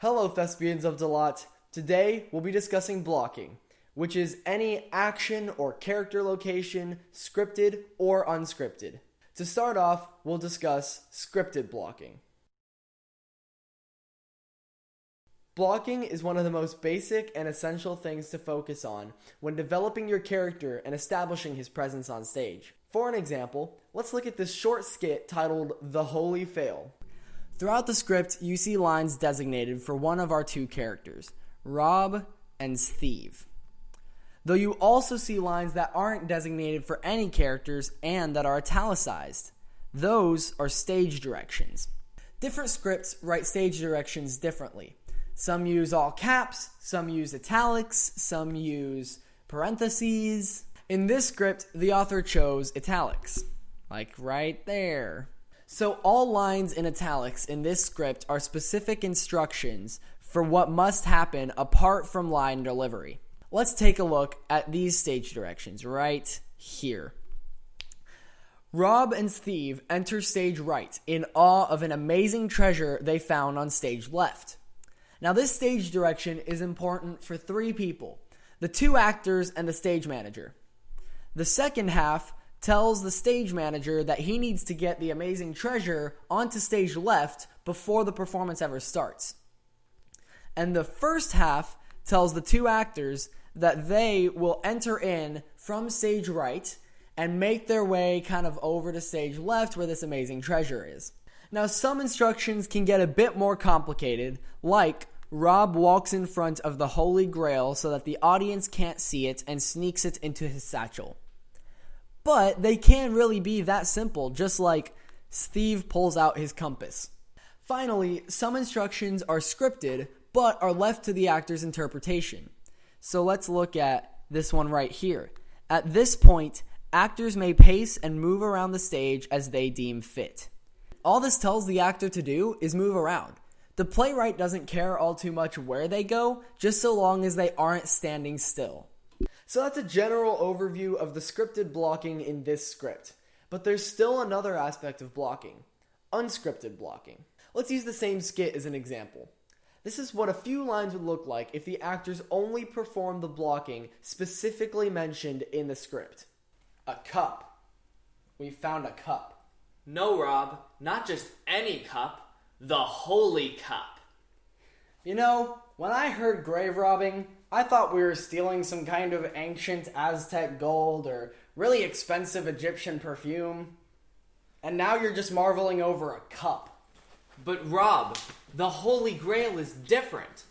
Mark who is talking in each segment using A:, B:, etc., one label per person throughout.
A: Hello thespians of Delot. Today we'll be discussing blocking, which is any action or character location, scripted or unscripted. To start off, we'll discuss scripted blocking. Blocking is one of the most basic and essential things to focus on when developing your character and establishing his presence on stage. For an example, let's look at this short skit titled The Holy Fail. Throughout the script, you see lines designated for one of our two characters, Rob and Steve. Though you also see lines that aren't designated for any characters and that are italicized. Those are stage directions. Different scripts write stage directions differently. Some use all caps, some use italics, some use parentheses. In this script, the author chose italics, like right there. So all lines in italics in this script are specific instructions for what must happen apart from line delivery. Let's take a look at these stage directions right here. Rob and Steve enter stage right in awe of an amazing treasure they found on stage left. Now this stage direction is important for three people, the two actors and the stage manager. The second half tells the stage manager that he needs to get the amazing treasure onto stage left before the performance ever starts. And the first half tells the two actors that they will enter in from stage right and make their way kind of over to stage left where this amazing treasure is. Now some instructions can get a bit more complicated, like Rob walks in front of the Holy Grail so that the audience can't see it and sneaks it into his satchel. But they can really be that simple, just like Steve pulls out his compass. Finally, some instructions are scripted, but are left to the actor's interpretation. So let's look at this one right here. At this point, actors may pace and move around the stage as they deem fit. All this tells the actor to do is move around. The playwright doesn't care all too much where they go, just so long as they aren't standing still. So that's a general overview of the scripted blocking in this script. But there's still another aspect of blocking, unscripted blocking. Let's use the same skit as an example. This is what a few lines would look like if the actors only performed the blocking specifically mentioned in the script. A cup. We found a cup.
B: No, Rob, not just any cup, the holy cup.
A: You know, when I heard grave robbing, I thought we were stealing some kind of ancient Aztec gold or really expensive Egyptian perfume. And now you're just marveling over a cup.
B: But Rob, the Holy Grail is different.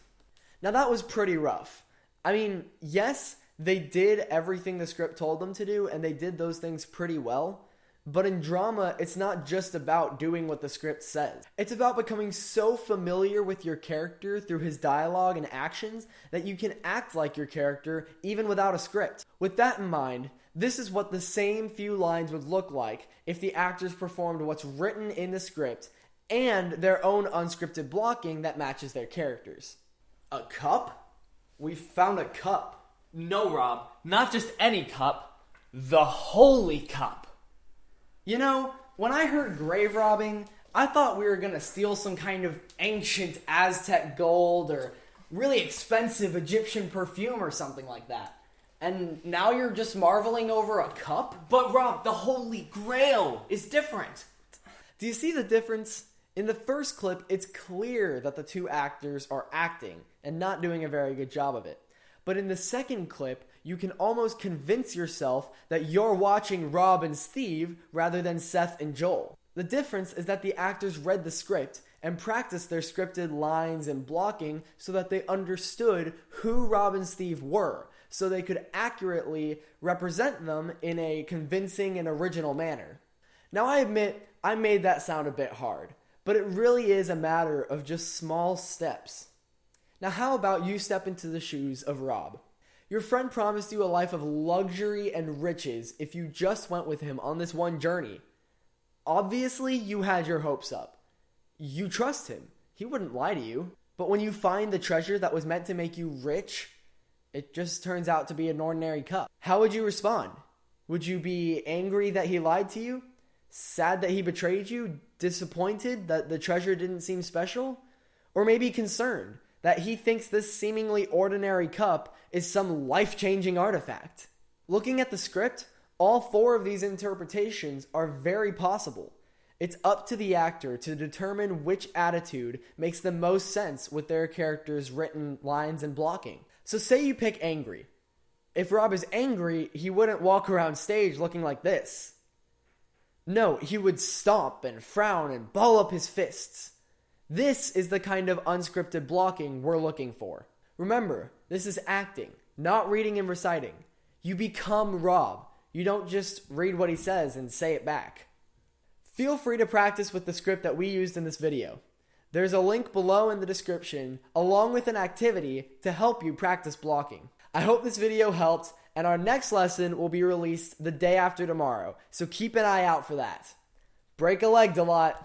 A: Now that was pretty rough. I mean, yes, they did everything the script told them to do, and they did those things pretty well. But in drama, it's not just about doing what the script says. It's about becoming so familiar with your character through his dialogue and actions that you can act like your character even without a script. With that in mind, this is what the same few lines would look like if the actors performed what's written in the script and their own unscripted blocking that matches their characters. A cup? We found a cup.
B: No, Rob, not just any cup, the holy cup.
A: You know, when I heard grave robbing, I thought we were going to steal some kind of ancient Aztec gold or really expensive Egyptian perfume or something like that. And now you're just marveling over a cup?
B: But Rob, the Holy Grail is different.
A: Do you see the difference? In the first clip, it's clear that the two actors are acting and not doing a very good job of it. But in the second clip, you can almost convince yourself that you're watching Rob and Steve rather than Seth and Joel. The difference is that the actors read the script and practiced their scripted lines and blocking so that they understood who Rob and Steve were, so they could accurately represent them in a convincing and original manner. Now I admit, I made that sound a bit hard, but it really is a matter of just small steps. Now how about you step into the shoes of Rob? Your friend promised you a life of luxury and riches if you just went with him on this one journey. Obviously, you had your hopes up. You trust him. He wouldn't lie to you. But when you find the treasure that was meant to make you rich, it just turns out to be an ordinary cup. How would you respond? Would you be angry that he lied to you? Sad that he betrayed you? Disappointed that the treasure didn't seem special? Or maybe concerned that he thinks this seemingly ordinary cup is some life-changing artifact. Looking at the script, all 4 of these interpretations are very possible. It's up to the actor to determine which attitude makes the most sense with their character's written lines and blocking. So say you pick angry. If Rob is angry, he wouldn't walk around stage looking like this. No, he would stomp and frown and ball up his fists. This is the kind of unscripted blocking we're looking for. Remember, this is acting, not reading and reciting. You become Rob. You don't just read what he says and say it back. Feel free to practice with the script that we used in this video. There's a link below in the description, along with an activity to help you practice blocking. I hope this video helped, and our next lesson will be released the day after tomorrow, so keep an eye out for that. Break a leg, Delot.